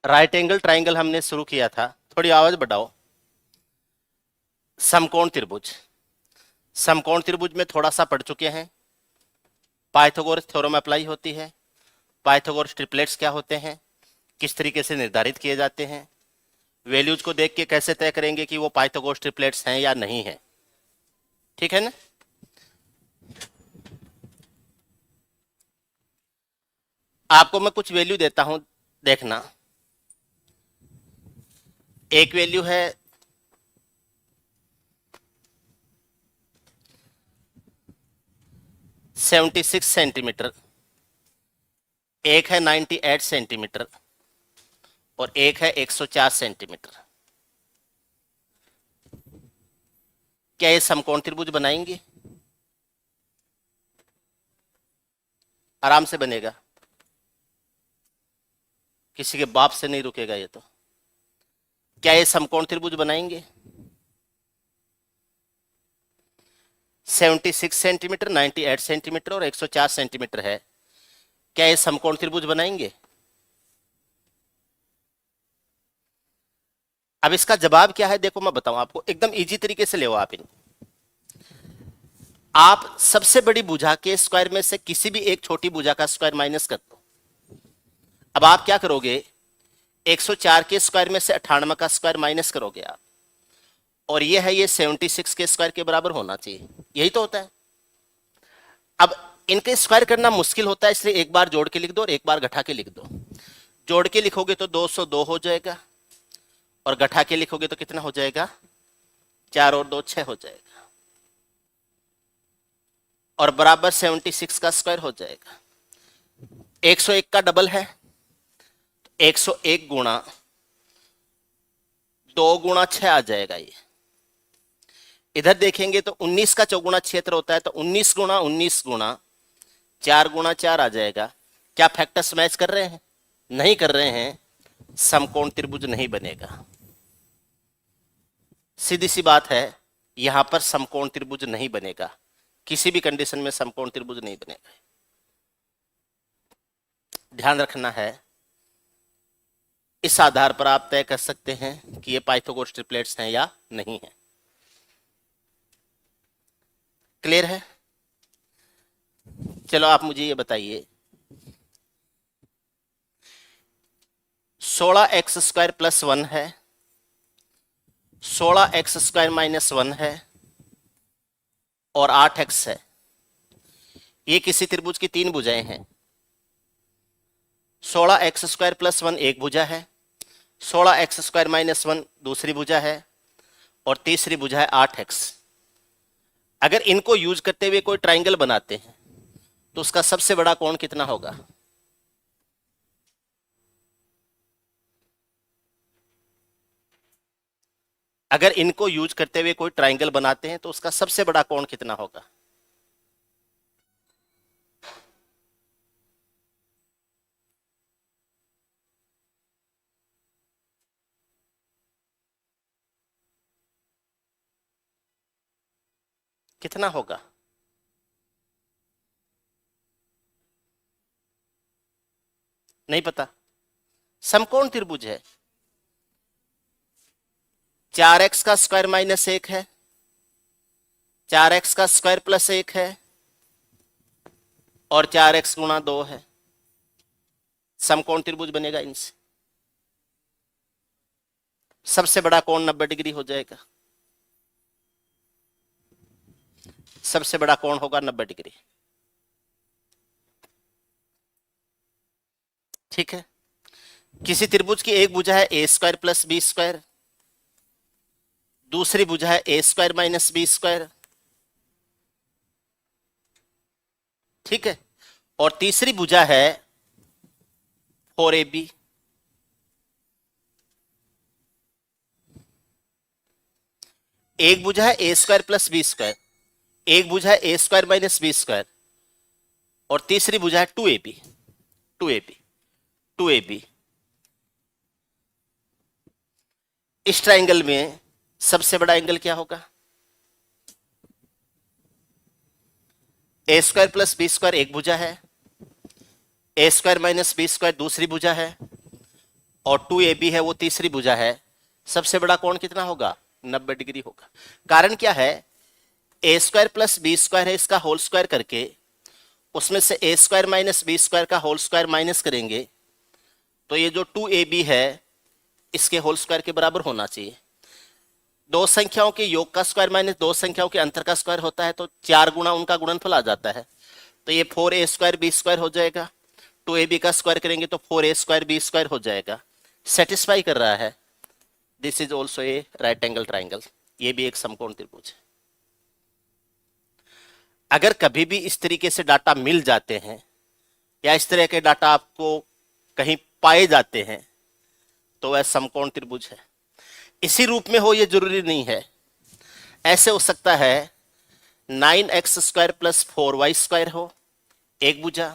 Right angle triangle हमने शुरू किया था, थोड़ी आवाज बढ़ाओ। समकोण त्रिभुज, समकोण त्रिभुज में थोड़ा सा पढ़ चुके हैं। पाइथागोरस थ्योरम अप्लाई होती है, पाइथागोरस ट्रिपलेट्स क्या होते हैं, किस तरीके से निर्धारित किए जाते हैं, वैल्यूज को देख के कैसे तय करेंगे कि वो पाइथागोरस ट्रिपलेट्स हैं या नहीं है। ठीक है ना। आपको मैं कुछ वैल्यू देता हूं, देखना। एक वैल्यू है 76 सेंटीमीटर, एक है 98 सेंटीमीटर और एक है 104 सेंटीमीटर। क्या ये समकोण त्रिभुज बनाएंगे? आराम से बनेगा, किसी के बाप से नहीं रुकेगा ये तो। क्या ये समकोण त्रिभुज बनाएंगे? 76 सेंटीमीटर, 98 सेंटीमीटर और 104 सेंटीमीटर है। क्या ये समकोण त्रिभुज बनाएंगे? अब इसका जवाब क्या है, देखो मैं बताऊं आपको, एकदम इजी तरीके से ले आप इन। आप सबसे बड़ी भुजा के स्क्वायर में से किसी भी एक छोटी भुजा का स्क्वायर माइनस कर दो। अब आप क्या करोगे, 104 के स्क्वायर में से 98 का स्क्वायर माइनस करोगे आप, और ये है, ये 76 के स्क्वायर के बराबर होना चाहिए। यही तो होता है। अब इनके स्क्वायर करना मुश्किल होता है, इसलिए एक बार जोड़ के लिख दो और एक बार घटा के लिख दो। जोड़ के लिखोगे तो 202 हो जाएगा, और घटा के लिखोगे तो कितना हो जाएगा, 4 और 2 6 हो जाएगा, और बराबर 76 का स्क्वायर हो जाएगा। 101 का डबल है, 101 गुणा 2 गुणा 6 आ जाएगा ये। इधर देखेंगे तो 19 का चौगुना क्षेत्र होता है, तो 19 गुणा 19 गुणा 4 गुणा 4 आ जाएगा। क्या फैक्टर्स मैच कर रहे हैं? नहीं कर रहे हैं, समकोण त्रिभुज नहीं बनेगा। सीधी सी बात है, यहां पर समकोण त्रिभुज नहीं बनेगा, किसी भी कंडीशन में समकोण त्रिभुज नहीं बनेगा। ध्यान रखना है। इस आधार पर आप तय कर सकते हैं कि ये पाइथागोरस ट्रिपलेट्स हैं या नहीं है। क्लियर है? चलो आप मुझे ये बताइए, 16x² प्लस 1 है, 16x² माइनस 1 है, और 8x है। ये किसी त्रिभुज की तीन भुजाएं हैं। 16x² प्लस 1 एक भुजा है, 16x² माइनस 1 दूसरी भुजा है, और तीसरी भुजा है 8x। अगर इनको यूज करते हुए कोई ट्राइंगल बनाते हैं तो उसका सबसे बड़ा कोण कितना होगा? अगर इनको यूज करते हुए कोई ट्राइंगल बनाते हैं तो उसका सबसे बड़ा कोण कितना होगा? कितना होगा? नहीं पता? समकोण त्रिभुज है। 4x का स्क्वायर माइनस 1 है, 4x का स्क्वायर प्लस 1 है, और 4x गुणा 2 है। समकोण त्रिभुज बनेगा इनसे। सबसे बड़ा कोण 90 डिग्री हो जाएगा। सबसे बड़ा कोण होगा 90 डिग्री। ठीक है। किसी त्रिभुज की एक भुजा है a² प्लस b², दूसरी भुजा है a² माइनस b²। ठीक है। और तीसरी भुजा है 4ab। एक भुजा है a² प्लस b², एक भुजा है a² माइनस b², और तीसरी भुजा है 2ab। 2ab 2ab। इस ट्राइंगल में सबसे बड़ा एंगल क्या होगा? a² प्लस b² एक भुजा है, a² माइनस b² दूसरी भुजा है, और 2AB है वो तीसरी भुजा है, सबसे बड़ा कोण कितना होगा? 90 डिग्री होगा। कारण क्या है? ए स्क्वायर प्लस बी स्क्वायर है, इसका होल स्क्वायर करके उसमें से ए स्क्वायर माइनस बी स्क्वायर का होल स्क्वायर माइनस करेंगे तो ये जो 2AB है इसके होल स्क्वायर के बराबर होना चाहिए। दो संख्याओं के योग का स्क्वायर माइनस दो संख्याओं के अंतर का स्क्वायर होता है तो 4 गुना उनका गुणनफल आ जाता है। तो ये 4A स्क्वायर बी स्क्वायर हो जाएगा, 2AB का स्क्वायर करेंगे तो 4A स्क्वायर बी स्क्वायर हो जाएगा। सेटिस्फाई कर रहा है। This is also a right angle triangle, ये भी एक समकोण त्रिभुज है। अगर कभी भी इस तरीके से डाटा मिल जाते हैं या इस तरह के डाटा आपको कहीं पाए जाते हैं तो वह समकोण त्रिभुज है। इसी रूप में हो ये जरूरी नहीं है, ऐसे हो सकता है 9x square plus 4y square हो एक भुजा,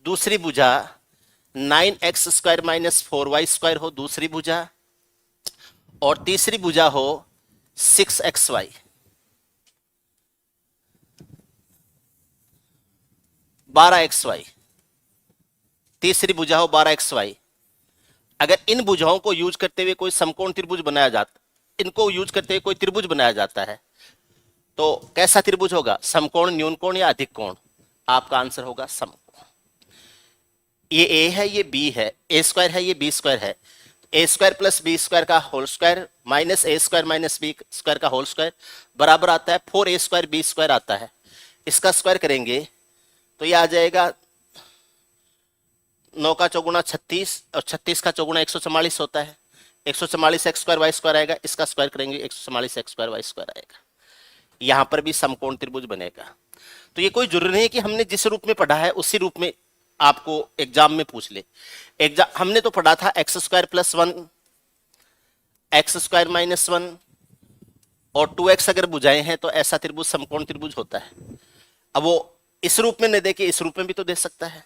दूसरी भुजा 9x square minus 4y square हो दूसरी भुजा, और तीसरी भुजा हो 6xy। बारह एक्स वाई, तीसरी भुजा हो 12xy। अगर इन भुजाओं को यूज करते हुए कोई समकोण त्रिभुज बनाया जाता, इनको यूज करते हुए कोई त्रिभुज बनाया जाता है तो कैसा त्रिभुज होगा? समकोण, न्यूनकोण या अधिक कोण? आपका आंसर होगा समकोण। ये ए है, ये बी है, ए स्क्वायर है, ये बी स्क्वायर है। ए स्क्वायर प्लस बी स्क्वायर का होल स्क्वायर माइनस ए स्क्वायर माइनस बी स्क्वायर का होल स्क्वायर बराबर आता है 4A स्क्वायर बी स्क्वायर आता है। इसका स्क्वायर करेंगे तो ये आ जाएगा 9 का चौगुना 36 और 36 का चौगुना 144 होता है। 144 एक्स स्क्वायर वाई स्क्वायर आएगा, इसका स्क्वायर करेंगे 144 एक्स स्क्वायर वाई स्क्वायर आएगा। यहां पर भी समकोण त्रिभुज बनेगा। तो ये कोई जरूरी नहीं है कि हमने जिस रूप में पढ़ा है उसी रूप में आपको एग्जाम में पूछ ले। एग्जाम हमने तो पढ़ा था x square plus 1, x square minus 1 और 2x अगर बुझाए हैं तो ऐसा त्रिभुज समकोण त्रिभुज होता है। अब वो इस रूप में नहीं दे के इस रूप में भी तो दे सकता है,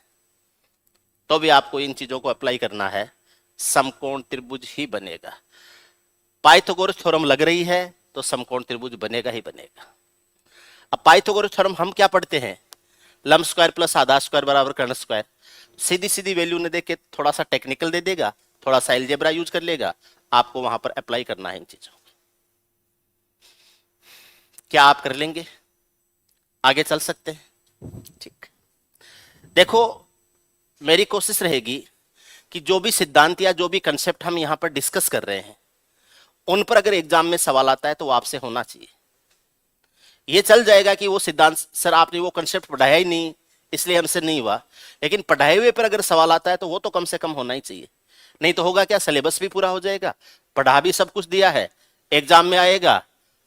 तो भी आपको इन चीजों को अप्लाई करना है, समकोण त्रिभुज ही बनेगा। पाइथागोरस थ्योरम लग रही है तो समकोण त्रिभुज बनेगा ही बनेगा। अब पाइथागोरस थ्योरम हम क्या पढ़ते हैं? लंब स्क्वायर प्लस आधा स्क्वायर बराबर कर्ण स्क्वायर। सीधी सीधी वैल्यू ने देके थोड़ा सा टेक्निकल दे देगा, थोड़ा सा अलजेब्रा यूज कर लेगा, आपको वहां पर अप्लाई करना है इन चीजों को। क्या आप कर लेंगे? आगे चल सकते हैं? ठीक, देखो मेरी कोशिश रहेगी कि जो भी सिद्धांत या जो भी कंसेप्ट हम यहां पर डिस्कस कर रहे हैं उन पर अगर एग्जाम में सवाल आता है तो वो आपसे होना चाहिए। ये चल जाएगा कि वो सिद्धांत सर आपने वो कंसेप्ट पढ़ाया ही नहीं इसलिए हमसे नहीं हुआ, लेकिन पढ़ाए हुए पर अगर सवाल आता है तो वो तो कम से कम होना ही चाहिए। नहीं तो होगा क्या? सिलेबस भी पूरा हो जाएगा, पढ़ा भी सब कुछ दिया है, एग्जाम में आएगा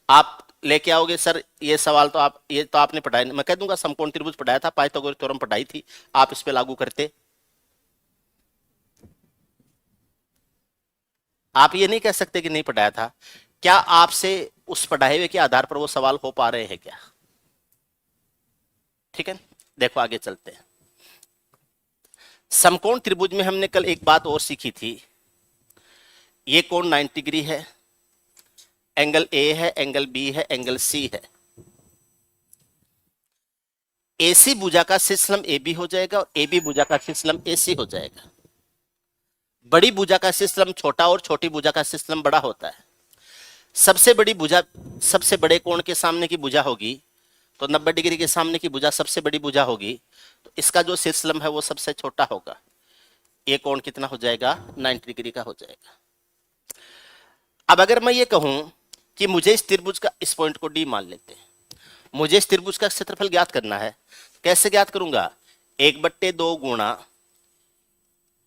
आप लेके आओगे सर ये सवाल तो आप ये तो आपने पढ़ाया, मैं कह दूंगा समकोण त्रिभुज पढ़ाया था, पाइथागोरस थ्योरम पढ़ाई थी, आप इस पे लागू करते। आप ये नहीं कह सकते कि नहीं पढ़ाया था। क्या आपसे उस पढ़ाए हुए के आधार पर वो सवाल हो पा रहे हैं क्या? ठीक है, देखो आगे चलते हैं। समकोण त्रिभुज में हमने कल एक बात और सीखी थी, ये कोण 90 डिग्री है, एंगल ए है, एंगल बी है, एंगल सी है। एसी भुजा का शीर्षलंब ए बी हो जाएगा और ए बी भुजा का शीर्षलंब ए सी हो जाएगा। बड़ी भुजा का शीर्षलंब छोटा और छोटी भुजा का शीर्षलंब बड़ा होता है। सबसे बड़ी भुजा सबसे बड़े कोण के सामने की भुजा होगी तो 90 डिग्री के सामने की भुजा सबसे बड़ी भुजा होगी, तो इसका जो शीर्षलंब है वो सबसे छोटा होगा। ये कोण कितना हो जाएगा? 90 डिग्री का हो जाएगा। अब अगर मैं ये कहूं कि मुझे इस त्रिभुज का, इस पॉइंट को डी मान लेते हैं, मुझे इस त्रिभुज का क्षेत्रफल ज्ञात करना है, कैसे ज्ञात करूंगा? 1/2 गुणा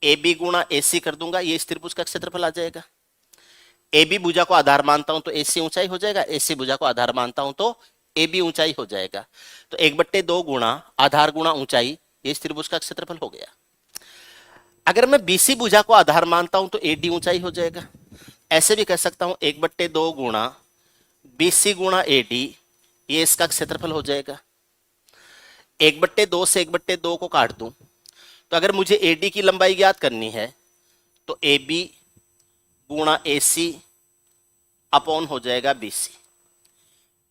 ए बी गुणा ए सी कर दूंगा, ये इस त्रिभुज का क्षेत्रफल आ जाएगा। ए बी भुजा को आधार मानता हूं तो ए सी ऊंचाई हो जाएगा, ए सी भुजा को आधार मानता हूं तो ए बी ऊंचाई हो जाएगा। तो 1/2 गुणा आधार गुणा ऊंचाई, ये इस त्रिभुज का क्षेत्रफल हो गया। अगर मैं बीसी भुजा को आधार मानता हूं तो ए डी ऊंचाई हो जाएगा। ऐसे भी कह सकता हूं 1/2 गुणा बीसी गुणा ए डी, ये इसका क्षेत्रफल हो जाएगा। 1/2 से 1/2 को काट दूं तो अगर मुझे ए डी की लंबाई ज्ञात करनी है तो ए बी गुणा ए सी अपॉन हो जाएगा बी सी।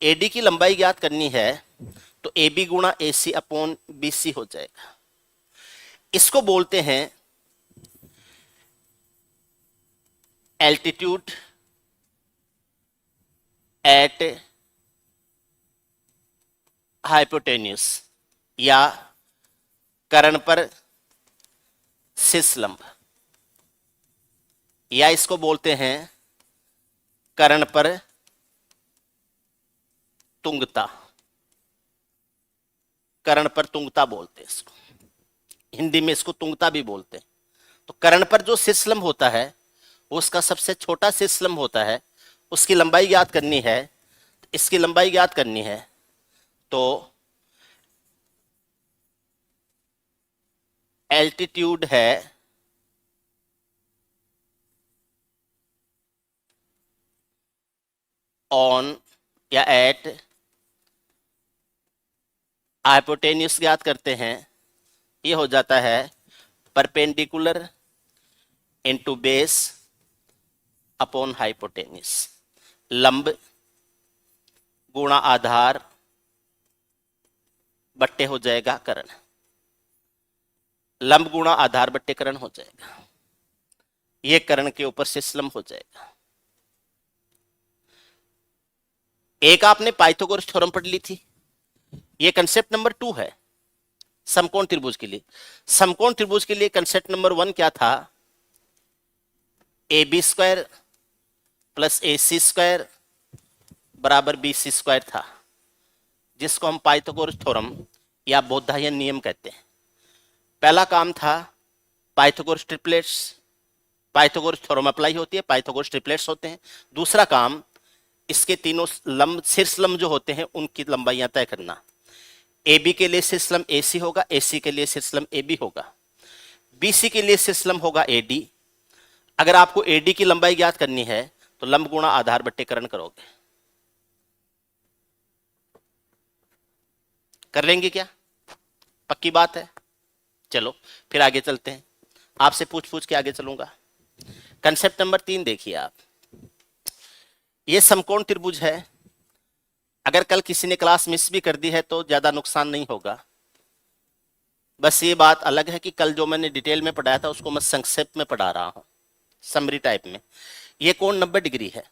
ए डी की लंबाई ज्ञात करनी है तो ए बी गुणा A C upon B C हो जाएगा। इसको बोलते हैं एल्टीट्यूड एट हाइपोटेन्यूस या कर्ण पर शीर्ष लंब, या इसको बोलते हैं कर्ण पर तुंगता, कर्ण पर तुंगता बोलते हैं इसको, हिंदी में इसको तुंगता भी बोलते हैं। तो कर्ण पर जो शीर्षलंब होता है उसका सबसे छोटा शीर्षलंब होता है, उसकी लंबाई ज्ञात करनी है, इसकी लंबाई ज्ञात करनी है, तो एल्टीट्यूड है ऑन या एट हाइपोटेन्यूस ज्ञात करते हैं, ये हो जाता है perpendicular into base upon hypotenuse, लंब गुणा आधार बट्टे हो जाएगा कर्ण, लंब गुणा आधार बट्टे कर्ण हो जाएगा, ये कर्ण के ऊपर शीर्षलंब हो जाएगा। एक आपने पाइथागोरस थ्योरम पढ़ ली थी, ये कंसेप्ट नंबर 2 है समकोण त्रिभुज के लिए। समकोण त्रिभुज के लिए कंसेप्ट नंबर 1 क्या था? AB square plus AC square बराबर BC स्क्वायर था, जिसको हम पाइथागोरस थ्योरम या बोधायन नियम कहते हैं। पहला काम था Pythagoras triplets, Pythagoras theorem apply होती है, पाइथागोरस ट्रिपलेट्स होते हैं। दूसरा काम इसके तीनों लंब शीर्ष लंब जो होते हैं उनकी लंबाइयां तय करना। AB के लिए शीर्ष लंब AC होगा, AC के लिए शीर्ष लंब AB होगा, BC के लिए शीर्ष लंब होगा AD। अगर आपको AD की लंबाई ज्ञात करनी है तो लंब गुणा आधार बट्टे कर्ण करोगे। कर लेंगे क्या? पक्की बात है? चलो फिर आगे चलते हैं, आपसे पूछ के आगे चलूंगा। कंसेप्ट नंबर 3 देखिए आप, ये समकोण त्रिभुज है। अगर कल किसी ने क्लास मिस भी कर दी है तो ज्यादा नुकसान नहीं होगा, बस ये बात अलग है कि कल जो मैंने डिटेल में पढ़ाया था उसको मैं संक्षेप में पढ़ा रहा हूं, समरी टाइप में। ये कोण 90 डिग्री है।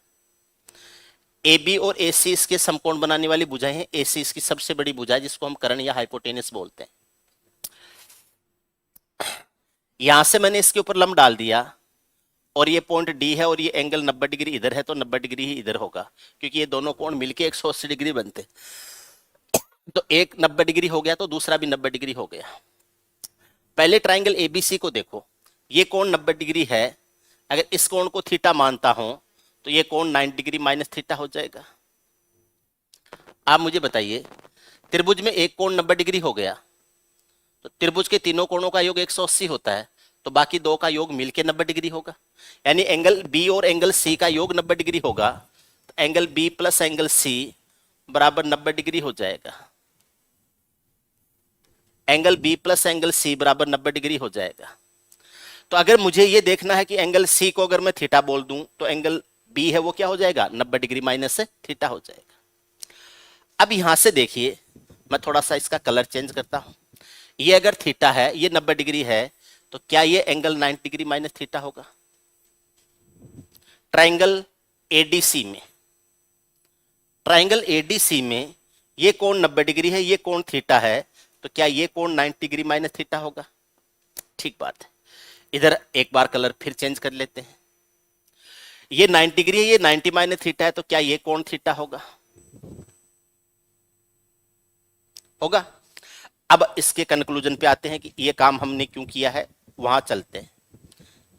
AB और AC इसके समकोण बनाने वाली भुजाएं हैं। AC इसकी सबसे बड़ी भुजा है जिसको हम कर्ण या हाइपोटेनस बोलते हैं। यहां से मैंने इसके ऊपर लंब डाल दिया और ये पॉइंट D है और ये एंगल 90 डिग्री इधर है, तो 90 डिग्री ही इधर होगा, क्योंकि ये दोनों कोण मिलके 180 डिग्री बनते। तो एक 90 डिग्री हो गया तो दूसरा भी 90 डिग्री हो गया। पहले ट्राइंगल ABC को देखो, ये कोण 90 डिग्री है। अगर इस कोण को थीटा मानता हूं तो ये कोण 90 डिग्री माइनस थीटा हो जाएगा। आप मुझे बताइए, त्रिभुज में एक कोण 90 डिग्री हो गया तो त्रिभुज के तीनों कोणों का योग 180 होता है, तो बाकी दो का योग मिलके 90 डिग्री होगा। यानी एंगल B और एंगल C का योग 90 डिग्री होगा, तो angle B plus angle C बराबर 90 डिग्री हो जाएगा। Angle B plus angle C बराबर 90 डिग्री हो जाएगा। तो अगर मुझे ये देखना है कि एंगल C को अगर मैं थीटा बोल दूं तो एंगल B है वो क्या हो जाएगा? 90 डिग्री माइनस से थीटा हो जाएगा। अब यहां से देखिए, मैं थोड़ा सा इसका कलर चेंज करता हूं। ये अगर थीटा है, ये 90 डिग्री है, तो क्या ये एंगल 90 डिग्री माइनस थीटा होगा? ट्राइंगल ADC में, ट्राइंगल ADC में ये कोण 90 डिग्री है, ये कोण थीटा है, तो क्या ये कोण 90 डिग्री माइनस थीटा होगा? ठीक बात है। इधर एक बार कलर फिर चेंज कर लेते हैं। ये 90 डिग्री है, ये 90 माइनस थीटा है, तो क्या ये कोण थीटा होगा? होगा। अब इसके कंक्लूजन पे आते हैं कि ये काम हमने क्यों किया है, वहां चलते हैं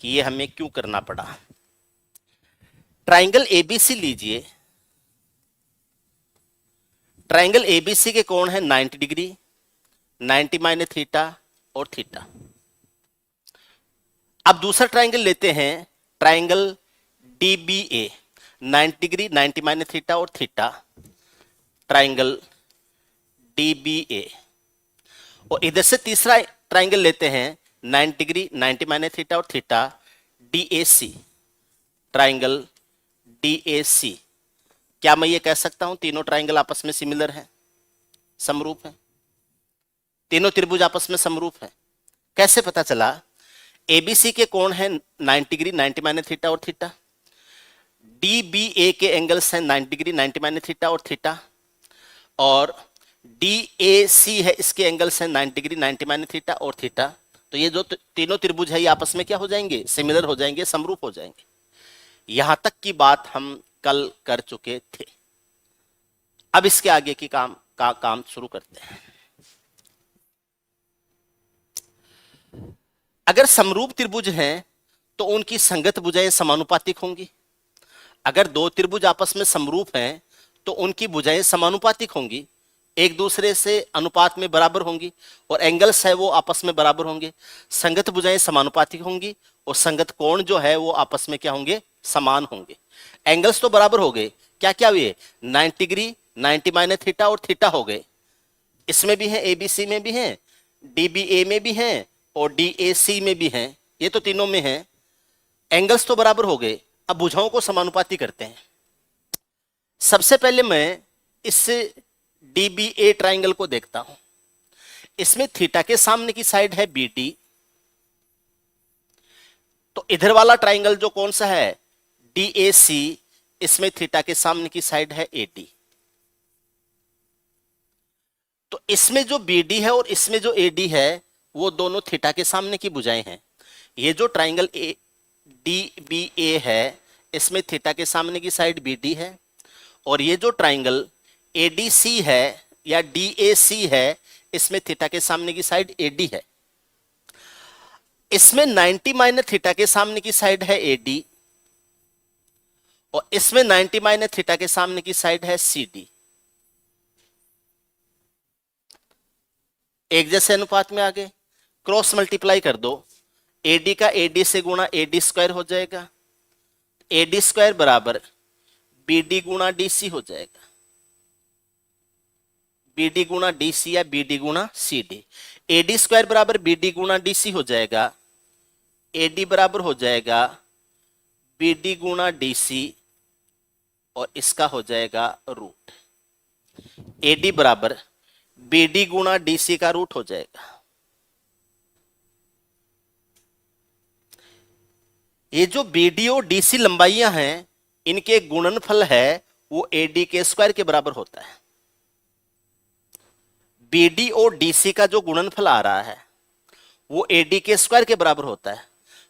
कि ये हमें क्यों करना पड़ा। ट्राइंगल ABC लीजिए, ट्राइंगल ABC के कोण है 90 डिग्री, 90 माइनस थीटा और थीटा। अब दूसरा ट्राइंगल लेते हैं, triangle DBA, 90 degree, 90 minus theta और थीटा, ट्राइंगल DBA। और इधर से तीसरा ट्राइंगल लेते हैं, 90 डिग्री, 90 माइनस थीटा और थीटा, DAC, ट्राइंगल DAC। क्या मैं ये कह सकता हूं तीनों ट्राइंगल आपस में सिमिलर हैं, समरूप हैं? तीनों त्रिभुज आपस में समरूप हैं। कैसे पता चला? ABC के कोण है 90 डिग्री, 90 माइनस थीटा और थीटा, डी बी ए के एंगल्स हैं 90 डिग्री, 90 माइनस थीटा और थीटा, और डी ए सी है, इसके एंगल्स हैं 90 डिग्री, 90 माइनस थीटा और थीटा। तो ये जो तीनों त्रिभुज है ये आपस में क्या हो जाएंगे, सिमिलर हो जाएंगे, समरूप हो जाएंगे। यहां तक की बात हम कल कर चुके थे। अब इसके आगे की काम शुरू करते हैं। अगर समरूप त्रिभुज हैं तो उनकी संगत भुजाएं समानुपातिक होंगी। अगर दो त्रिभुज आपस में समरूप हैं तो उनकी भुजाएं समानुपातिक होंगी, एक दूसरे से अनुपात में बराबर होंगी, और एंगल्स है वो आपस में बराबर होंगे। संगत भुजाएं समानुपातिक होंगी और संगत कोण जो है वो आपस में क्या होंगे, समान होंगे। एंगल्स तो बराबर हो गए, क्या क्या हुए, 90 डिग्री, 90 माइनस थीटा और थीटा हो गए। इसमें भी हैं, एबीसी में भी हैं, डीबीए में भी हैं और डीएसी में भी हैं, ये तो तीनों में हैं। एंगल्स तो बराबर हो गए, अब भुजाओं को समानुपाती करते हैं। सबसे पहले मैं इस डीबीए ट्राइंगल को देखता हूं। इसमें थीटा के सामने की साइड है बीडी, तो इधर वाला ट्राइंगल जो कौन सा है, डीएसी, इसमें थीटा के सामने की साइड है एडी। तो इसमें जो बीडी है और इसमें जो एडी है वो दोनों थीटा के सामने की भुजाएं हैं। ये जो ट्राइंगल डीबीए है इसमें थीटा के सामने की साइड बीडी है, और ये जो ट्राइंगल एडीसी है या डीएसी है इसमें थीटा के सामने की साइड एडी है। इसमें 90 माइनस थीटा के सामने की साइड है एडी और इसमें 90 माइनस थीटा के सामने की साइड है सीडी। एक जैसे अनुपात में आ गए, क्रॉस मल्टीप्लाई कर दो, एडी का एडी से गुणा एडी स्क्वायर हो जाएगा, एडी स्क्वायर बराबर बीडी गुणा डीसी हो जाएगा, बीडी गुणा डीसी या बीडी गुणा सीडी। एडी स्क्वायर बराबर बीडी गुणा डीसी हो जाएगा, एडी बराबर हो जाएगा बीडी गुणा डीसी और इसका हो जाएगा रूट। एडी बराबर बीडी गुणा डीसी का रूट हो जाएगा। ये जो बीडी और डीसी लंबाइयां हैं इनके गुणनफल है वो एडी के स्क्वायर के बराबर होता है। बीडी और डीसी का जो गुणनफल आ रहा है वो एडी के स्क्वायर के बराबर होता है।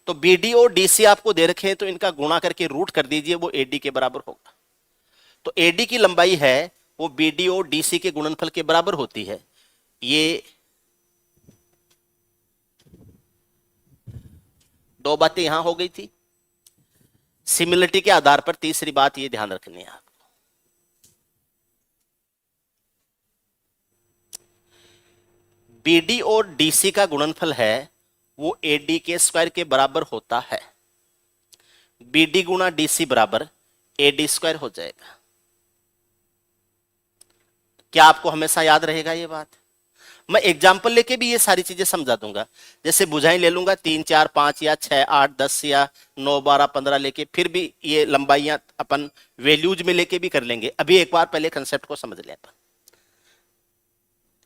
तो बीडी और डीसी आपको दे रखे हैं तो इनका गुणा करके रूट कर दीजिए, वो एडी के बराबर होगा। तो एडी की लंबाई है वो बीडी और डीसी के गुणनफल के बराबर होती है। ये दो बातें यहां हो गई थी। सिमिलरिटी के आधार पर तीसरी बात ये ध्यान रखनी है आपको, बीडी और डीसी का गुणनफल है वो एडी के स्क्वायर के बराबर होता है। बीडी गुणा डीसी बराबर एडी स्क्वायर हो जाएगा। क्या आपको हमेशा याद रहेगा ये बात? मैं एग्जाम्पल लेके भी ये सारी चीजें समझा दूंगा। जैसे बुझाएं ले लूंगा 3, 4, 5 या 6, 8, 10 या 9, 12, 15 लेके, फिर भी ये लंबाइयां अपन वैल्यूज में लेके भी कर लेंगे। अभी एक बार पहले कंसेप्ट को समझ लें अपन।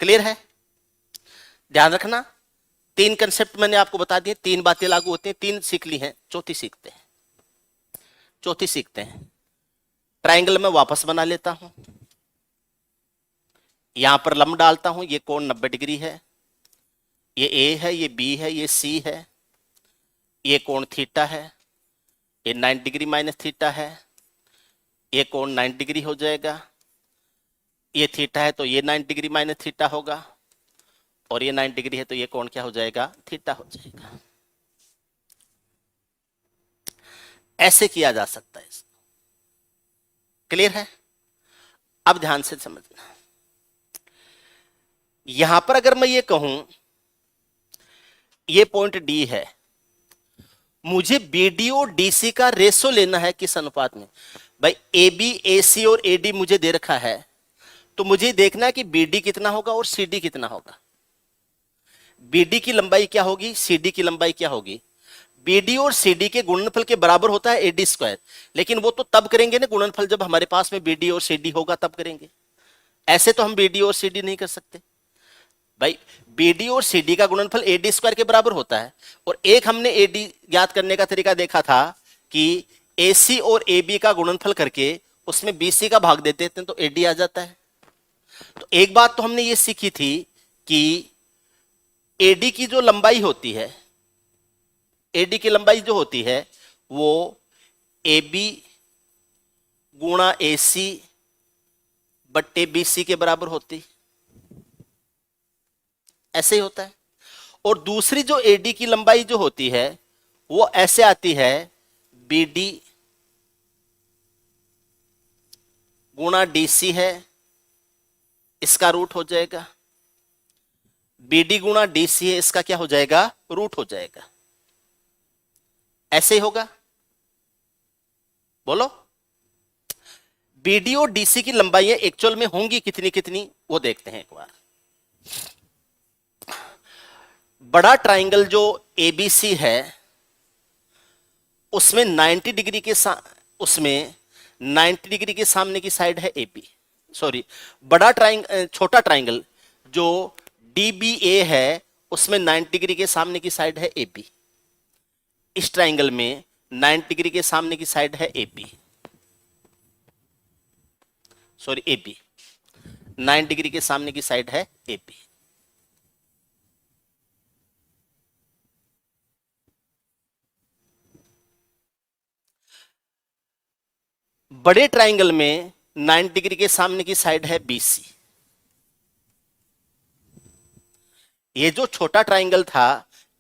क्लियर है? ध्यान रखना, 3 कंसेप्ट मैंने आपको बता दिए, 3 बातें लागू होती हैं, 3 सीख ली हैं, चौथी सीखते हैं। ट्राइंगल में वापस बना लेता हूं, यहां पर लंब डालता हूं, ये कोण 90 डिग्री है, ये ए है, ये बी है, ये सी है, ये कोण थीटा है, ये 90 डिग्री माइनस थीटा है, ये कोण 90 डिग्री हो जाएगा, ये थीटा है तो ये 90 डिग्री माइनस थीटा होगा, और ये 90 डिग्री है तो ये कोण क्या हो जाएगा, थीटा हो जाएगा। ऐसे किया जा सकता है इसको। क्लियर है? अब ध्यान से समझना, यहां पर अगर मैं ये कहूं ये पॉइंट डी है, मुझे बीडी और डीसी का रेशो लेना है किस अनुपात में? भाई ए बी, ए सी और ए डी मुझे दे रखा है, तो मुझे देखना है कि बीडी कितना होगा और सीडी कितना होगा। बीडी की लंबाई क्या होगी, सीडी की लंबाई क्या होगी? बीडी और सीडी के गुणनफल के बराबर होता है एडी स्क्वायर, लेकिन वो तो तब करेंगे ना गुणनफल जब हमारे पास में बीडी और सीडी होगा, तब करेंगे। ऐसे तो हम बीडी और सीडी नहीं कर सकते भाई। बीडी और सीडी का गुणनफल एडी स्क्वायर के बराबर होता है, और एक हमने एडी ज्ञात करने का तरीका देखा था कि AC और AB का गुणनफल करके उसमें BC का भाग दे देते हैं तो AD आ जाता है। तो एक बात तो हमने ये सीखी थी कि AD की जो लंबाई होती है, AD की लंबाई जो होती है वो AB गुणा AC बट्टे BC के बराबर होती, ऐसे ही होता है। और दूसरी जो AD की लंबाई जो होती है वो ऐसे आती है, BD गुणा DC है, इसका रूट हो जाएगा, BD गुणा DC है, इसका क्या हो जाएगा, रूट हो जाएगा। ऐसे ही होगा, बोलो। BD और DC की लंबाइयां एक्चुअल में होंगी कितनी कितनी, वो देखते हैं एक बार। बड़ा ट्राइंगल जो ABC है उसमें 90 डिग्री के उसमें 90 डिग्री के सामने की साइड है AB, सॉरी छोटा ट्राइंगल जो DBA है उसमें 90 डिग्री के सामने की साइड है AB। इस ट्राइंगल में 90 डिग्री के सामने की साइड है AB, सॉरी AB, 90 डिग्री के सामने की साइड है AB। बड़े ट्राइंगल में 90 डिग्री के सामने की साइड है BC। ये जो छोटा ट्राइंगल था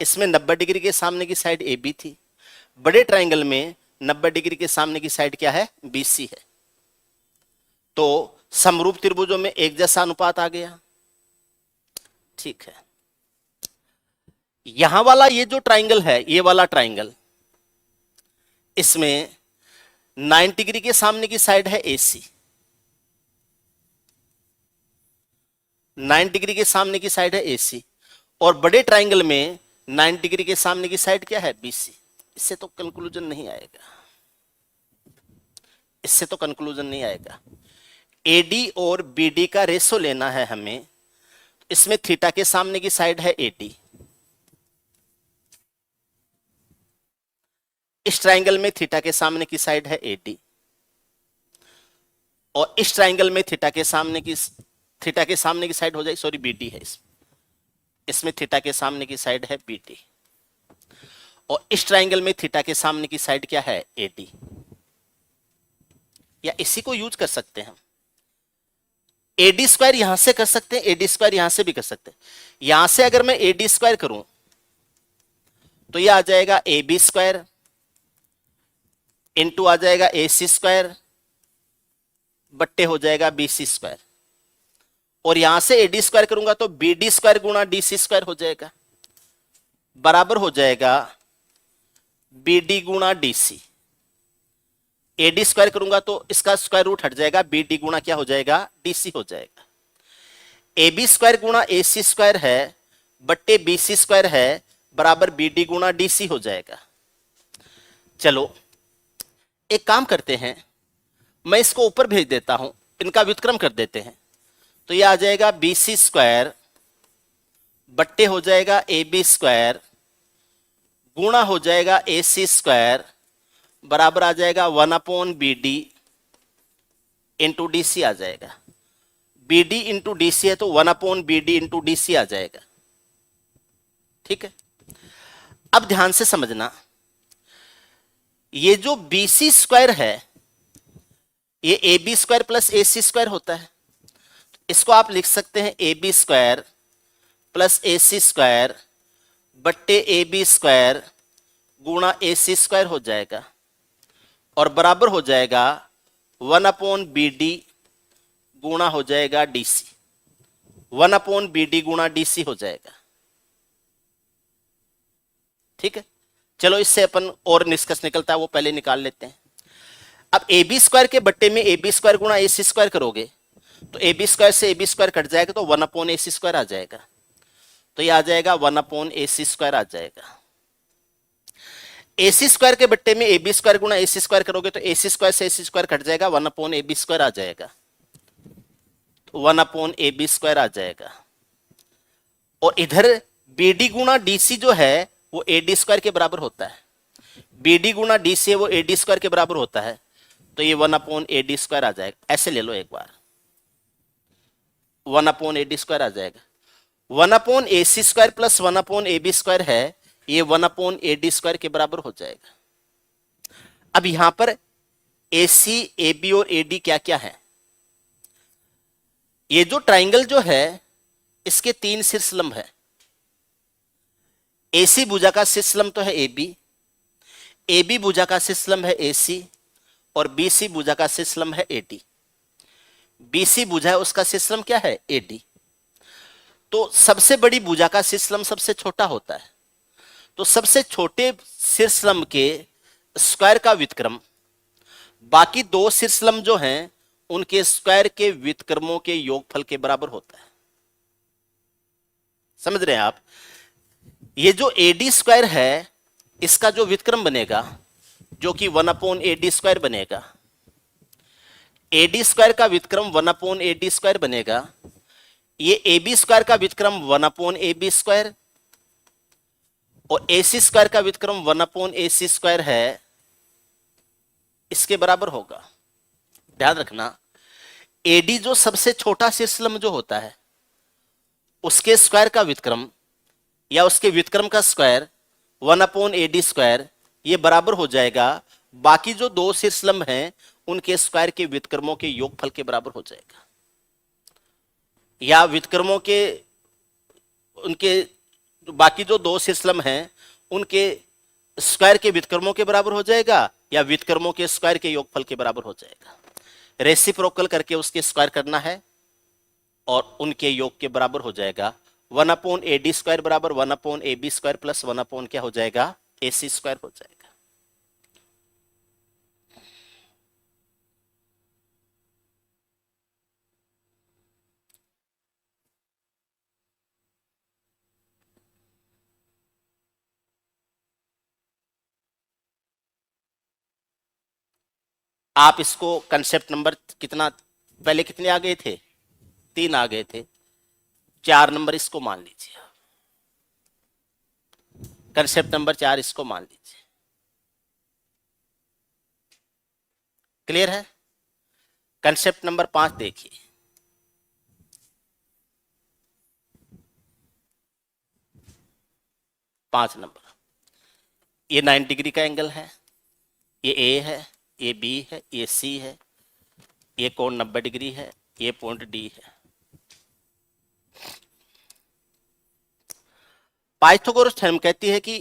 इसमें 90 डिग्री के सामने की साइड AB थी, बड़े ट्राइंगल में 90 डिग्री के सामने की साइड क्या है, BC है। तो समरूप त्रिभुजों में एक जैसा अनुपात आ गया, ठीक है। यहां वाला ये जो ट्राइंगल है, ये वाला ट्राइंगल, इसमें 90 डिग्री के सामने की साइड है AC, 90 डिग्री के सामने की साइड है AC, और बड़े ट्राइंगल में 90 डिग्री के सामने की साइड क्या है, BC। इससे तो कंक्लूजन नहीं आएगा, इससे तो कंक्लूजन नहीं आएगा। AD और BD का रेशो लेना है हमें, इसमें थीटा के सामने की साइड है AD, इस ट्राइंगल में थीटा के सामने की साइड है AD, और इस ट्राइंगल में थीटा के सामने की साइड हो जाए, सॉरी BD है, इसमें थीटा के सामने की साइड है BD, और इस ट्राइंगल में थीटा के सामने की साइड क्या है, AD। या इसी को यूज कर सकते हैं हम, AD स्क्वायर यहां से कर सकते हैं, AD स्क्वायर यहां से भी कर सकते हैं। यहां से अगर मैं AD स्क्वायर करूं तो यह आ जाएगा AB स्क्वायर इंटू आ जाएगा AC स्क्वायर बट्टे हो जाएगा BC स्क्वायर, और यहां से AD स्क्वायर करूंगा तो BD स्क्वायर गुणा DC स्क्वायर हो जाएगा, बराबर हो जाएगा BD गुणा DC। AD स्क्वायर करूंगा तो इसका स्क्वायर रूट हट जाएगा, BD गुणा क्या हो जाएगा, DC हो जाएगा। AB स्क्वायर गुणा AC स्क्वायर है बट्टे BC स्क्वायर है, बराबर BD गुणा DC हो जाएगा। चलो एक काम करते हैं, मैं इसको ऊपर भेज देता हूं, इनका व्युत्क्रम कर देते हैं, तो यह आ जाएगा BC स्क्वायर बट्टे हो जाएगा AB स्क्वायर गुणा हो जाएगा AC स्क्वायर, बराबर आ जाएगा 1/BD इंटू DC आ जाएगा। BD इंटू DC है तो 1/BD इंटू DC आ जाएगा, ठीक है। अब ध्यान से समझना, ये जो BC स्क्वायर है ये AB square plus AC square होता है, इसको आप लिख सकते हैं AB square plus AC square बट्टे AB स्क्वायर गुणा AC स्क्वायर हो जाएगा, और बराबर हो जाएगा 1/BD गुणा हो जाएगा DC, 1/BD गुणा DC हो जाएगा, ठीक है। चलो इससे अपन और निष्कर्ष निकलता है वो पहले निकाल लेते हैं। अब AB स्क्वायर के बट्टे में AB स्क्वायर गुणा AC स्क्वायर करोगे तो AB स्क्वायर से AB स्क्वायर कट जाएगा तो 1/AC स्क्वायर आ जाएगा, तो ये आ जाएगा 1/AC स्क्वायर आ जाएगा। AC स्क्वायर के बट्टे में AB स्क्वायर गुणा AC स्क्वायर करोगे तो AC स्क्वायर से AC स्क्वायर कट जाएगा, 1/AB स्क्वायर आ जाएगा, 1/AB स्क्वायर आ जाएगा। और इधर BD गुणा DC जो है वो AD स्क्वायर के बराबर होता है, बी डी गुणा डी सी है वो ए डी स्क्वायर के बराबर होता है, तो ये 1/AD स्क्वायर आ जाएगा। ऐसे ले लो एक बार, 1/AD स्क्वायर आ जाएगा। 1/AC square plus 1/AB square है, ये 1/AD स्क्वायर के बराबर हो जाएगा। अब यहां पर AC, AB और AD क्या क्या है? ये जो ट्राइंगल जो है इसके 3 शीर्षलंब है। AC भुजा का शीर्षलंब तो है AB, AB भुजा का शीर्षलंब है AC और BC भुजा का शीर्षलंब है AD। BC भुजा है उसका शीर्षलंब क्या है? AD। तो सबसे बड़ी भुजा का शीर्षलंब सबसे छोटा होता है, तो सबसे छोटे शीर्षलंब के स्क्वायर का व्युत्क्रम बाकी 2 शीर्षलंब जो हैं उनके स्क्वायर के व्युत्क्रमों के योगफल के बराबर होता है। समझ रहे हैं आप? ये जो AD स्क्वायर है इसका जो व्युत्क्रम बनेगा जो कि 1/AD स्क्वायर बनेगा, AD स्क्वायर का व्युत्क्रम 1/AD स्क्वायर बनेगा। ये AB स्क्वायर का व्युत्क्रम 1/AB स्क्वायर और AC स्क्वायर का व्युत्क्रम 1/AC स्क्वायर है, इसके बराबर होगा। ध्यान रखना, AD जो सबसे छोटा शीर्षलंब जो होता है उसके स्क्वायर का व्युत्क्रम या उसके व्युत्क्रम का स्क्वायर 1/AD स्क्वायर, ये बराबर हो जाएगा बाकी जो 2 शीर्षलंब हैं उनके स्क्वायर के व्युत्क्रमों के योगफल के बराबर हो जाएगा, या व्युत्क्रमों के उनके बाकी जो 2 शीर्षलंब हैं उनके स्क्वायर के व्युत्क्रमों के बराबर हो जाएगा या व्युत्क्रमों के स्क्वायर के योगफल के बराबर हो जाएगा। रेसिप्रोकल करके उसके स्क्वायर करना है और उनके योग के बराबर हो जाएगा। 1/AD स्क्वायर बराबर 1/AB स्क्वायर प्लस 1/ क्या हो जाएगा? AC स्क्वायर हो जाएगा। आप इसको कंसेप्ट नंबर कितना, पहले कितने आ गए थे? 3 आ गए थे, 4 नंबर इसको मान लीजिए, कंसेप्ट नंबर 4 इसको मान लीजिए। क्लियर है? कंसेप्ट नंबर 5 देखिए, पांच नंबर, ये 90 डिग्री का एंगल है, ये A है, ये B है, ये C है, ये कोण 90 डिग्री है, ये पॉइंट D है। पाइथागोरस थ्योरम कहती है कि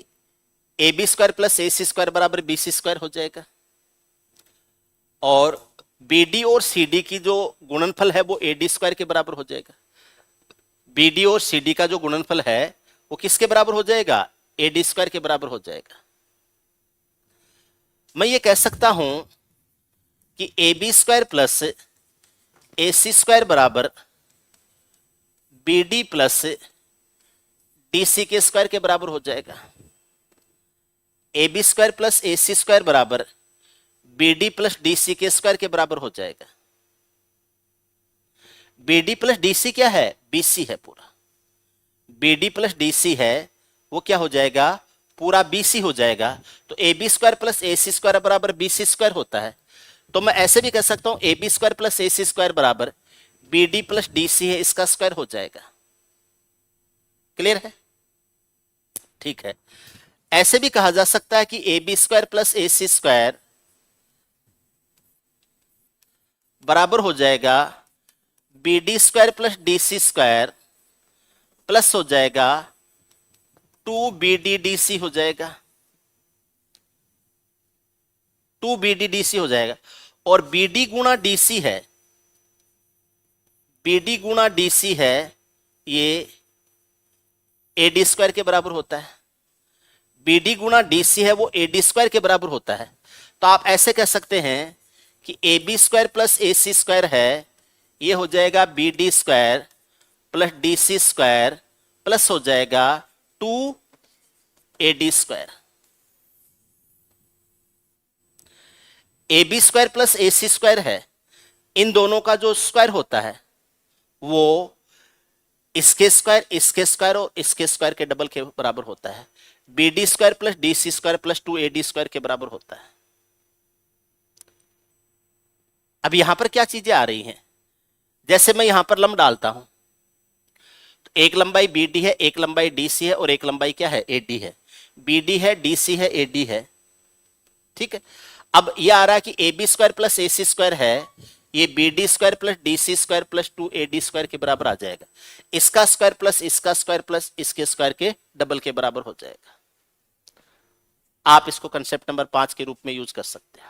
AB square plus AC square बराबर BC स्क्वायर हो जाएगा और BD और CD की जो गुणनफल है वो AD स्क्वायर के बराबर हो जाएगा। BD और CD का जो गुणनफल है वो किसके बराबर हो जाएगा? AD स्क्वायर के बराबर हो जाएगा। मैं ये कह सकता हूं कि AB square plus AC square बराबर BD प्लस DC के स्क्वायर के बराबर हो जाएगा। AB square plus AC square बराबर BD प्लस DC के स्क्वायर के बराबर हो जाएगा। BD प्लस DC क्या है? BC है पूरा। BD प्लस DC है वो क्या हो जाएगा? पूरा BC हो जाएगा। तो AB square plus AC square बराबर BC स्क्वायर होता है। तो मैं ऐसे भी कह सकता हूं AB square plus AC square बराबर BD प्लस DC है, इसका स्क्वायर हो जाएगा। क्लियर है? ठीक है। ऐसे भी कहा जा सकता है कि AB square plus AC square बराबर हो जाएगा BD square plus DC square plus हो जाएगा 2BDDC हो जाएगा, 2BDDC हो जाएगा। और BD गुणा DC है, BD गुणा DC है, ये AD स्क्वायर के बराबर होता है। BD गुणा DC है वो AD स्क्वायर के बराबर होता है। तो आप ऐसे कह सकते हैं कि AB square plus AC square है, ये हो जाएगा BD square plus DC square plus हो जाएगा 2AD square. AB square plus AC square है, इन दोनों का जो स्क्वायर होता है वो इसके स्क्वायर और इसके स्क्वायर के डबल के बराबर होता है। B D square plus D C square plus 2 AD square के बराबर होता है। अब यहां पर क्या चीजें आ रही हैं, जैसे मैं यहां पर लंब डालता हूं, तो एक लंबाई बी डी है, एक लंबाई डी सी है, और एक लंबाई क्या है, ए डी है। बी डी है, डी सी है, ए डी है, ठीक है। अब ये आ रहा है कि A B square plus A C square है, ये B D square plus D C square plus 2 AD square के बराबर आ जाएगा। इसका स्क्वायर प्लस इसका स्क्वायर प्लस इसके स्क्वायर के डबल के बराबर हो जाएगा। आप इसको कंसेप्ट नंबर 5 के रूप में यूज कर सकते हैं।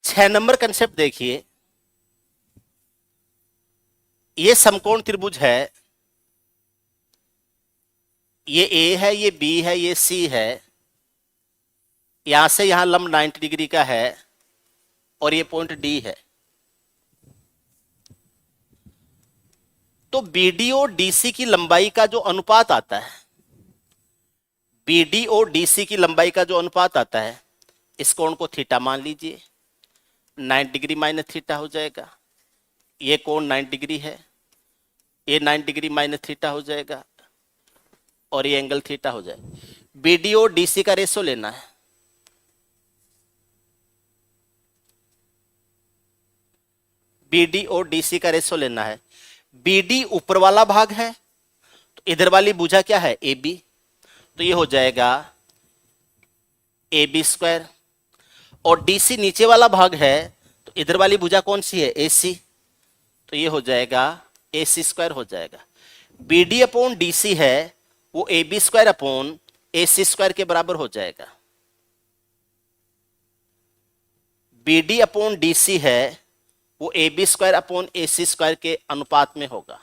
6 नंबर कंसेप्ट देखिए, ये समकोण त्रिभुज है, ये ए है, ये बी है, ये सी है, यहां से यहां लंब 90 डिग्री का है, और ये पॉइंट डी है। तो बीडी और डीसी की लंबाई का जो अनुपात आता है, बीडी और डीसी की लंबाई का जो अनुपात आता है, इस कोण को थीटा मान लीजिए, 90 डिग्री माइनस थीटा हो जाएगा। ये कोण 90 डिग्री है, ये 90 डिग्री माइनस थीटा हो जाएगा, और ये एंगल थीटा हो जाएगा। बीडी और डीसी का रेशो लेना है। बीडी और डीसी का रेशो लेना है। बीडी ऊपर वाला भाग है, तो इधर वाली भुजा क्या है, ए बी, तो ये हो जाएगा ए बी स्क्वायर। और डीसी नीचे वाला भाग है, तो इधर वाली भुजा कौन सी है, ए सी, तो ये हो जाएगा ए सी स्क्वायर हो जाएगा। B D upon D C है, वो A B square upon A C square के बराबर हो जाएगा। B D upon D C है, वो A B square upon A C square के अनुपात में होगा,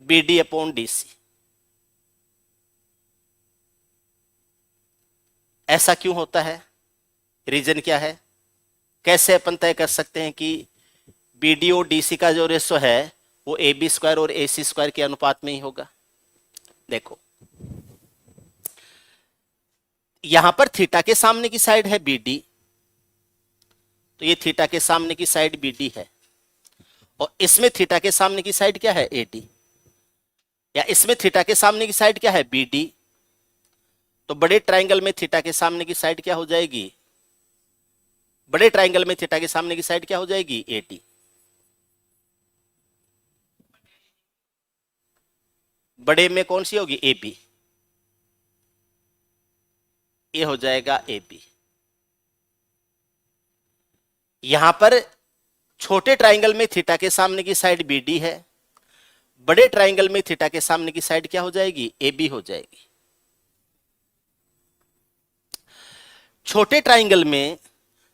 B D upon D C. ऐसा क्यों होता है, रीजन क्या है, कैसे अपन तय कर सकते हैं कि बी डी और डी सी का जो रेशो है वो ए बी स्क्वायर और ए सी स्क्वायर के अनुपात में ही होगा। देखो, यहां पर थीटा के सामने की साइड है बी डी, तो ये थीटा के सामने की साइड बी डी है, और इसमें थीटा के सामने की साइड क्या है, ए डी, या इसमें थीटा के सामने की साइड क्या है, बी डी। तो बड़े ट्राइंगल में थीटा के सामने की साइड क्या हो जाएगी, बड़े ट्राइंगल में थीटा के सामने की साइड क्या हो जाएगी, ए डी। बड़े में कौन सी होगी, ए बी, ये हो जाएगा ए बी। यहां पर छोटे ट्राइंगल में थीटा के सामने की साइड बी डी है, बड़े ट्राइंगल में थीटा के सामने की साइड क्या हो जाएगी, ए बी हो जाएगी। छोटे ट्राइंगल में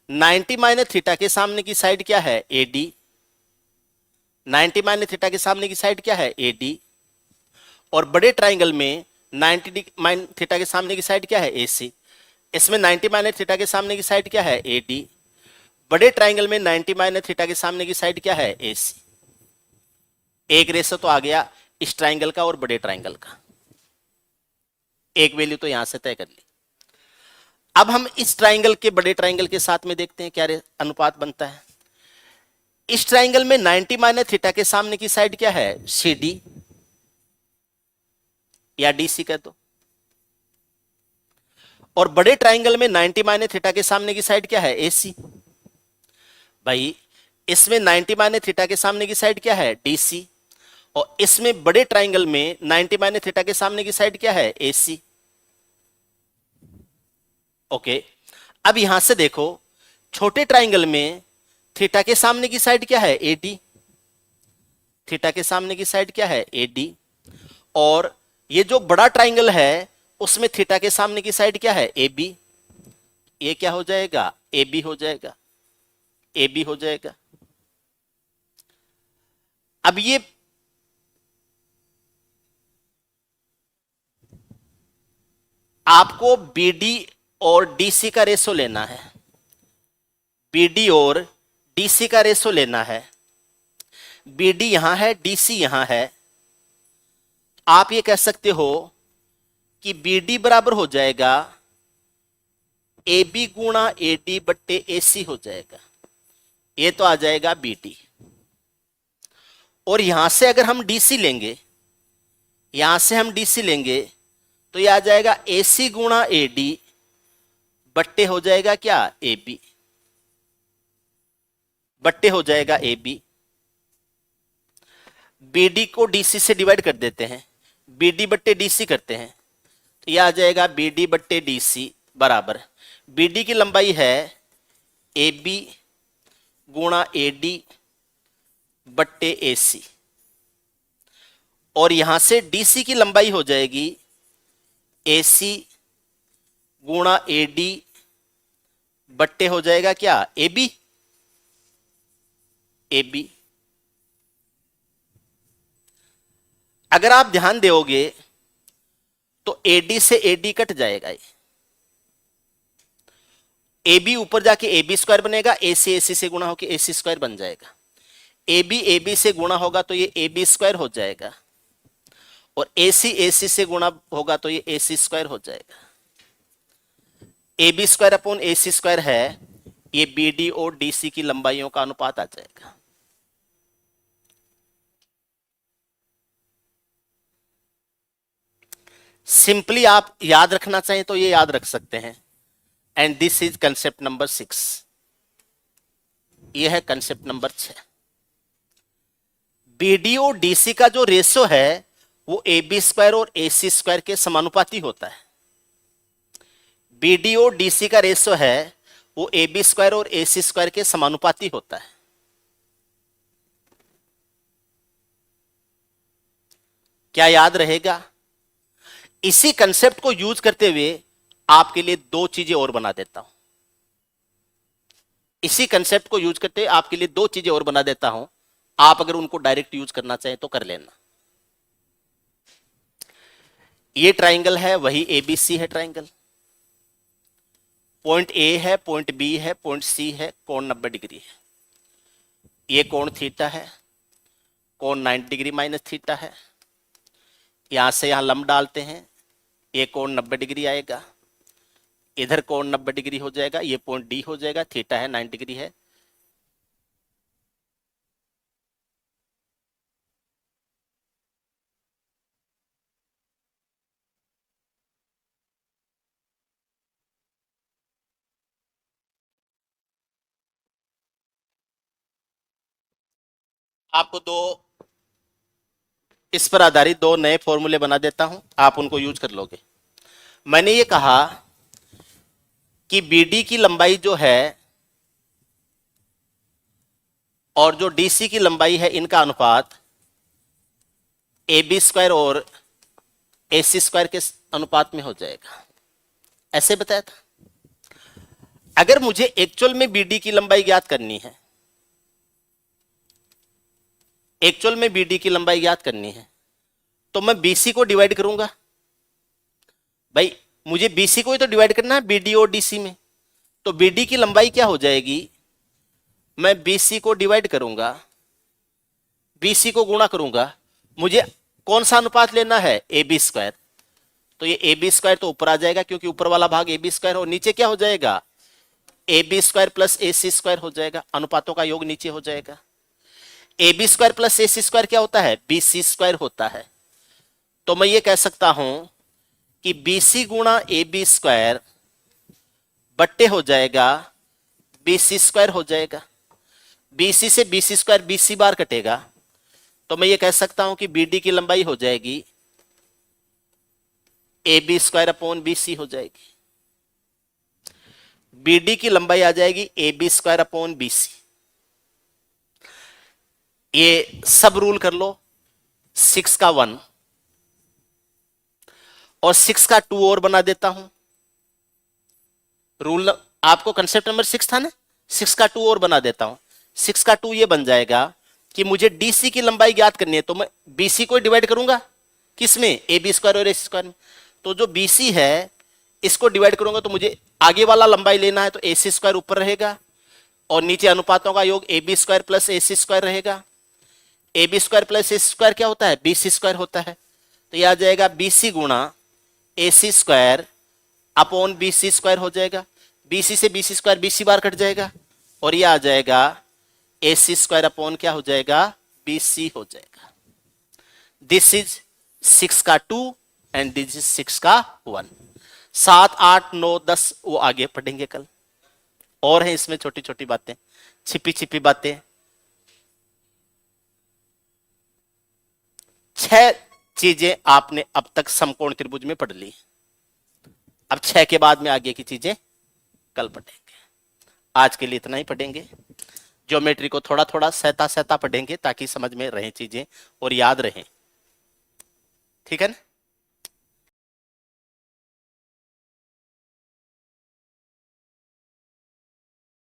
90 माइनस थीटा के सामने की साइड क्या है, ए डी, 90 माइनस थीटा के सामने की साइड क्या है, ए डी। और बड़े ट्राइंगल में 90 माइनस थीटा के सामने की साइड क्या है, ए सी, इसमें 90 माइनस थीटा के सामने की साइड क्या है, ए डी। बड़े ट्राइंगल में 90 माइनस थीटा के सामने की साइड क्या है, ए सी। एक रेशो तो आ गया इस ट्राइंगल का और बड़े ट्राइंगल का, एक वैल्यू तो यहां से तय कर ली। अब हम इस ट्राइंगल के बड़े ट्राइंगल के साथ में देखते हैं क्या अनुपात बनता है। इस ट्राइंगल में 90 माइनस थीटा के सामने की साइड क्या है, सी डी, या डी सी कह दो। और बड़े ट्राइंगल में 90 माइनस थीटा के सामने की साइड क्या है, ए सी। भाई इसमें 90 माइनस थीटा के सामने की साइड क्या है, डी सी, और इसमें बड़े ट्राइंगल में 90 माइनस थीटा के सामने की साइड क्या है, ए सी। ओके, अब यहां से देखो, छोटे ट्राइंगल में थीटा के सामने की साइड क्या है, ए डी, थीटा के सामने की साइड क्या है, ए डी। और ये जो बड़ा ट्राइंगल है उसमें थीटा के सामने की साइड क्या है, ए बी, ये क्या हो जाएगा, ए बी हो जाएगा, ए बी हो जाएगा। अब ये आपको बी डी और डीसी का रेशो लेना है, बीडी और डीसी का रेशो लेना है। बीडी यहां है, डीसी यहां है। आप ये कह सकते हो कि बीडी बराबर हो जाएगा ए बी गुणा ए डी बट्टे ए सी हो जाएगा। ये तो आ जाएगा बीडी। और यहां से अगर हम डीसी लेंगे, यहां से हम डीसी लेंगे तो ये आ जाएगा ए सी गुणा ए डी बट्टे हो जाएगा क्या, ए बी, बट्टे हो जाएगा ए बी। बीडी को डीसी से डिवाइड कर देते हैं, बीडी बट्टे डीसी करते हैं, तो यह आ जाएगा बीडी बट्टे डीसी बराबर, बीडी की लंबाई है ए बी गुणा ए डी बट्टे ए सी, और यहां से डीसी की लंबाई हो जाएगी ए सी गुणा ए डी बट्टे हो जाएगा क्या, ए बी, ए बी। अगर आप ध्यान दोगे तो एडी से एडी कट जाएगा, ए बी ऊपर जाके ए बी स्क्वायर बनेगा, ए सी से गुणा होकर ए सी स्क्वायर बन जाएगा। ए बी से गुणा होगा तो ये ए बी स्क्वायर हो जाएगा, और ए सी से गुणा होगा तो ये ए सी स्क्वायर हो जाएगा। A B square upon A C square है, ये बी डी और डी सी की लंबाइयों का अनुपात आ जाएगा। सिंपली आप याद रखना चाहें तो ये याद रख सकते हैं। And this is concept number 6। ये है कंसेप्ट नंबर 6। बीडी और डीसी का जो रेशो है वो ए बी स्क्वायर और ए सी स्क्वायर के समानुपाती होता है। बीडी और डीसी का रेशो है वो ए बी स्क्वायर और ए सी स्क्वायर के समानुपाती होता है। क्या याद रहेगा? इसी कंसेप्ट को यूज करते हुए आपके लिए दो चीजें और बना देता हूं। इसी कंसेप्ट को यूज करते हुए आपके लिए दो चीजें और बना देता हूं। आप अगर उनको डायरेक्ट यूज करना चाहें तो कर लेना। ये ट्राइंगल है, वही एबीसी है ट्राइंगल। पॉइंट ए है, पॉइंट बी है, पॉइंट सी है, कोण 90 डिग्री है। ये कोण थीटा है, कोण 90 डिग्री माइनस थीटा है। यहां से यहां लंब डालते हैं, ये कोण 90 डिग्री आएगा, इधर कोण 90 डिग्री हो जाएगा, ये पॉइंट डी हो जाएगा, थीटा है 90 डिग्री है। आपको इस पर आधारित दो नए फॉर्मूले बना देता हूं, आप उनको यूज कर लोगे। मैंने ये कहा कि बीडी की लंबाई जो है और जो डीसी की लंबाई है, इनका अनुपात ए बी स्क्वायर और ए सी स्क्वायर के अनुपात में हो जाएगा, ऐसे बताया था। अगर मुझे एक्चुअल में बीडी की लंबाई ज्ञात करनी है, एक्चुअल में बीडी की लंबाई ज्ञात करनी है, तो मैं बीसी को डिवाइड करूंगा। भाई मुझे बीसी को ही तो डिवाइड करना है बीडी और डीसी में, तो बीडी की लंबाई क्या हो जाएगी, मैं बीसी को डिवाइड करूंगा, बीसी को गुणा करूंगा। मुझे कौन सा अनुपात लेना है, ए बी स्क्वायर, तो ये ए बी स्क्वायर तो ऊपर आ जाएगा क्योंकि ऊपर वाला भाग ए बी स्क्वायर, और नीचे क्या हो जाएगा, A B square plus A C square हो जाएगा। अनुपातों का योग नीचे हो जाएगा। A B square plus A C square क्या होता है, बी सी स्क्वायर होता है। तो मैं ये कह सकता हूं कि बी सी गुणा ए बी स्क्वायर बट्टे हो जाएगा बी सी स्क्वायर हो जाएगा। बी सी से B C square B C बार कटेगा, तो मैं ये कह सकता हूं कि बी डी की लंबाई हो जाएगी A B square upon B C हो जाएगी। बी डी की लंबाई आ जाएगी A B square upon B C. ये सब रूल कर लो, 6 का 1 और 6 का 2 और बना देता हूं। रूल आपको कंसेप्ट नंबर 6 था ना, 6 का 2 और बना देता हूं। 6 का 2 ये बन जाएगा कि मुझे डीसी की लंबाई ज्ञात करनी है, तो मैं बीसी को डिवाइड करूंगा किसमें, ए बी स्क्वायर और ए सी स्क्वायर में। तो जो बीसी है इसको डिवाइड करूंगा तो मुझे आगे वाला लंबाई लेना है, तो ए सी स्क्वायर ऊपर रहेगा और नीचे अनुपातों का योग A B square plus A C square रहेगा। A B square plus A C square क्या होता है, बी सी स्क्वायर होता है। तो यह आ जाएगा बी सी गुणा A C square upon B C square हो जाएगा। बी सी से B C square B C बार कट जाएगा और यह आ जाएगा ए सी स्क्वायर अपॉन क्या हो जाएगा, बी सी हो जाएगा। दिस इज 6 का 2 एंड दिस इज 6 का 1। 7 8 9 10 वो आगे पढ़ेंगे कल, और है इसमें छोटी छोटी बातें, छिपी छिपी बातें। 6 चीजें आपने अब तक समकोण त्रिभुज में पढ़ ली। अब 6 के बाद में आगे की चीजें कल पढ़ेंगे। आज के लिए इतना ही पढ़ेंगे। ज्योमेट्री को थोड़ा थोड़ा सहता सहता पढ़ेंगे ताकि समझ में रहे चीजें और याद रहें। ठीक है ना।